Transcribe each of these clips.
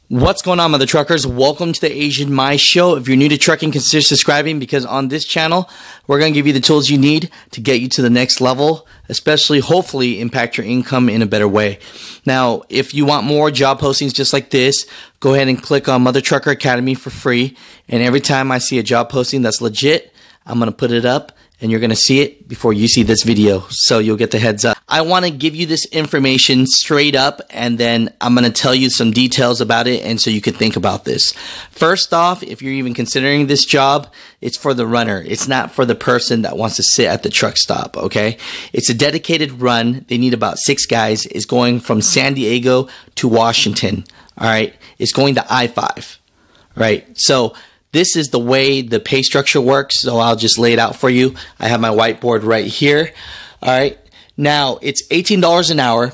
What's going on, mother truckers? Welcome to the Asian My Show. If you're new to trucking, consider subscribing because on this channel, we're going to give you the tools you need to get you to the next level, especially hopefully impact your income in a better way. Now, if you want more job postings just like this, go ahead and click on Mother Trucker Academy for free. And every time I see a job posting that's legit, I'm going to put it up and you're going to see it before you see this video. So you'll get the heads up. I want to give you this information straight up and then I'm going to tell you some details about it and so you can think about this. First off, if you're even considering this job, it's for the runner. It's not for the person that wants to sit at the truck stop, okay? It's a dedicated run. They need about 6 guys. It's going from San Diego to Washington, all right? It's going to I-5, right? So this is the way the pay structure works, so I'll just lay it out for you. I have my whiteboard right here. All right. Now, it's $18 an hour,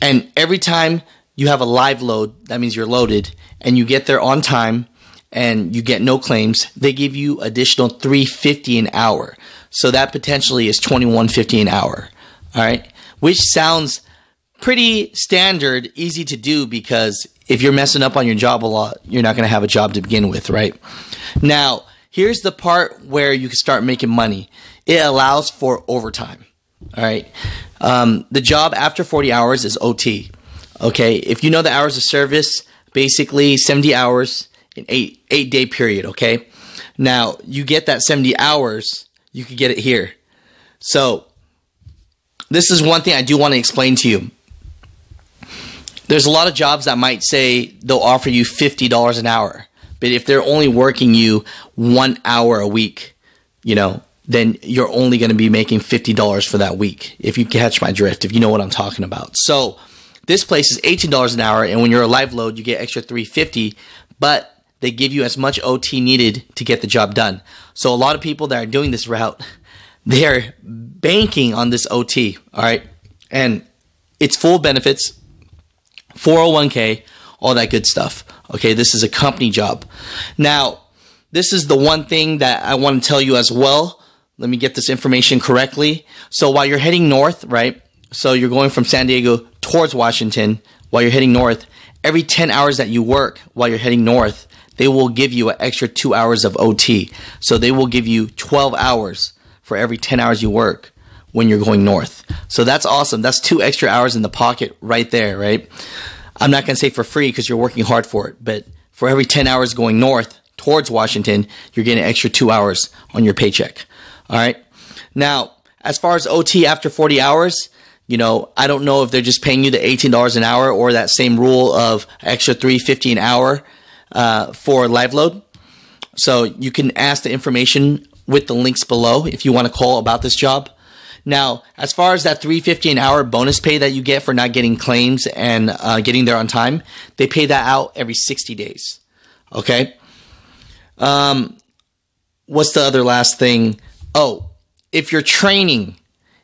and every time you have a live load, that means you're loaded, and you get there on time, and you get no claims, they give you additional $3.50 an hour. So that potentially is $21.50 an hour. All right. Which sounds pretty standard, easy to do because if you're messing up on your job a lot, you're not going to have a job to begin with, right? Now, here's the part where you can start making money. It allows for overtime, all right? The job after 40 hours is OT, okay? If you know the hours of service, basically 70 hours in 8-day period, okay? Now, you get that 70 hours, you could get it here. So, this is one thing I do want to explain to you. There's a lot of jobs that might say they'll offer you $50 an hour. But if they're only working you 1 hour a week, you know, then you're only going to be making $50 for that week. If you catch my drift, if you know what I'm talking about. So this place is $18 an hour. And when you're a live load, you get extra $3.50. But they give you as much OT needed to get the job done. So a lot of people that are doing this route, they're banking on this OT. All right. And it's full benefits. 401k, all that good stuff. Okay, this is a company job. Now, this is the one thing that I want to tell you as well. Let me get this information correctly. So while you're heading north, right? So you're going from San Diego towards Washington. While you're heading north, every 10 hours that you work while you're heading north, they will give you an extra 2 hours of OT. So they will give you 12 hours for every 10 hours you work when you're going north. So that's awesome. That's 2 extra hours in the pocket right there, right? I'm not going to say for free because you're working hard for it, but for every 10 hours going north towards Washington, you're getting an extra 2 hours on your paycheck. All right. Now, as far as OT after 40 hours, you know, I don't know if they're just paying you the $18 an hour or that same rule of extra $3.50 an hour for live load. So you can ask the information with the links below if you want to call about this job. Now, as far as that $3.50 an hour bonus pay that you get for not getting claims and getting there on time, they pay that out every 60 days. Okay? What's the other last thing? Oh, if you're training,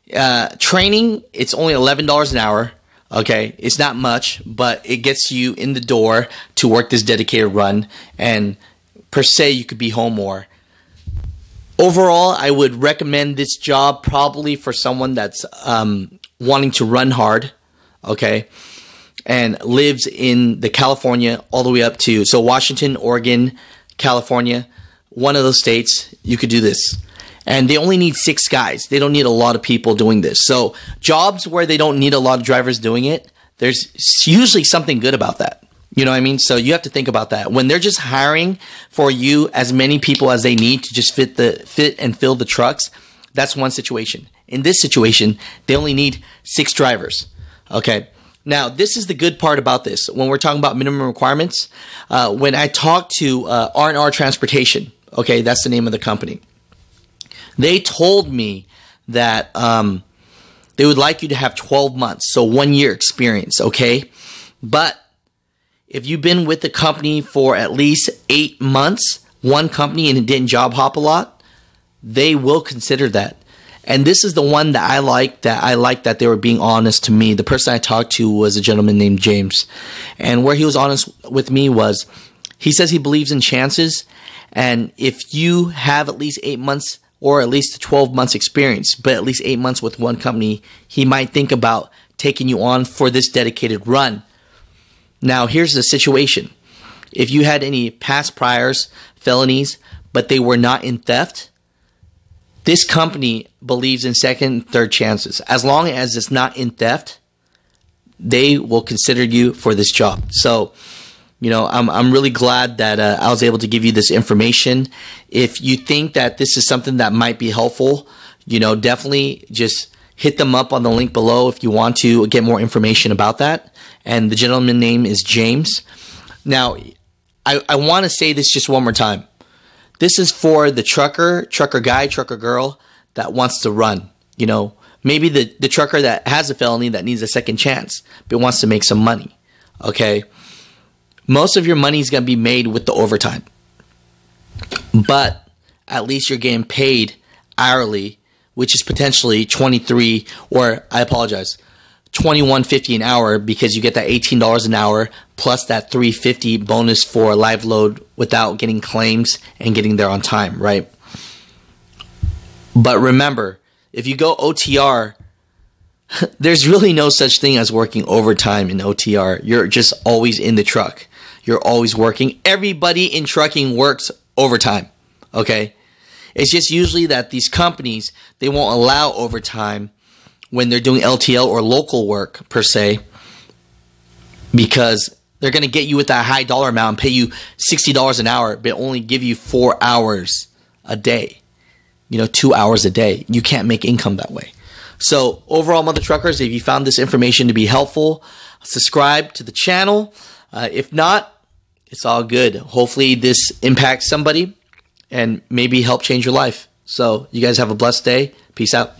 it's only $11 an hour. Okay? It's not much, but it gets you in the door to work this dedicated run. And per se, you could be home more. Overall, I would recommend this job probably for someone that's wanting to run hard, okay, and lives in the California all the way up to, so Washington, Oregon, California, one of those states, you could do this. And they only need 6 guys. They don't need a lot of people doing this. So jobs where they don't need a lot of drivers doing it, there's usually something good about that. You know what I mean? So you have to think about that. When they're just hiring for you as many people as they need to just fit and fill the trucks, that's one situation. In this situation, they only need 6 drivers. Okay. Now, this is the good part about this. When we're talking about minimum requirements, when I talked to R&R Transportation, okay, that's the name of the company, they told me that they would like you to have 12 months, so 1 year experience, okay? But if you've been with the company for at least 8 months, one company, and it didn't job hop a lot, they will consider that. And this is the one that I like that they were being honest to me. The person I talked to was a gentleman named James. And where he was honest with me was, he says he believes in chances. And if you have at least 8 months or at least 12 months experience, but at least 8 months with one company, he might think about taking you on for this dedicated run. Now, here's the situation. If you had any past priors, felonies, but they were not in theft, this company believes in second, third chances. As long as it's not in theft, they will consider you for this job. So, you know, I'm really glad that I was able to give you this information. If you think that this is something that might be helpful, you know, definitely just hit them up on the link below if you want to get more information about that. And the gentleman's name is James. Now, I want to say this just one more time. This is for the trucker guy, trucker girl that wants to run. You know, maybe the trucker that has a felony that needs a second chance but wants to make some money. Okay? Most of your money is going to be made with the overtime. But at least you're getting paid hourly, which is potentially $21.50 an hour, because you get that $18 an hour plus that $3.50 bonus for live load without getting claims and getting there on time, right? But remember, if you go OTR, there's really no such thing as working overtime in OTR. You're just always in the truck. You're always working. Everybody in trucking works overtime, okay? It's just usually that these companies, they won't allow overtime when they're doing LTL or local work per se, because they're going to get you with that high dollar amount and pay you $60 an hour, but only give you 4 hours a day, you know, 2 hours a day. You can't make income that way. So overall, Mother Truckers, if you found this information to be helpful, subscribe to the channel. If not, it's all good. Hopefully this impacts somebody and maybe help change your life. So you guys have a blessed day. Peace out.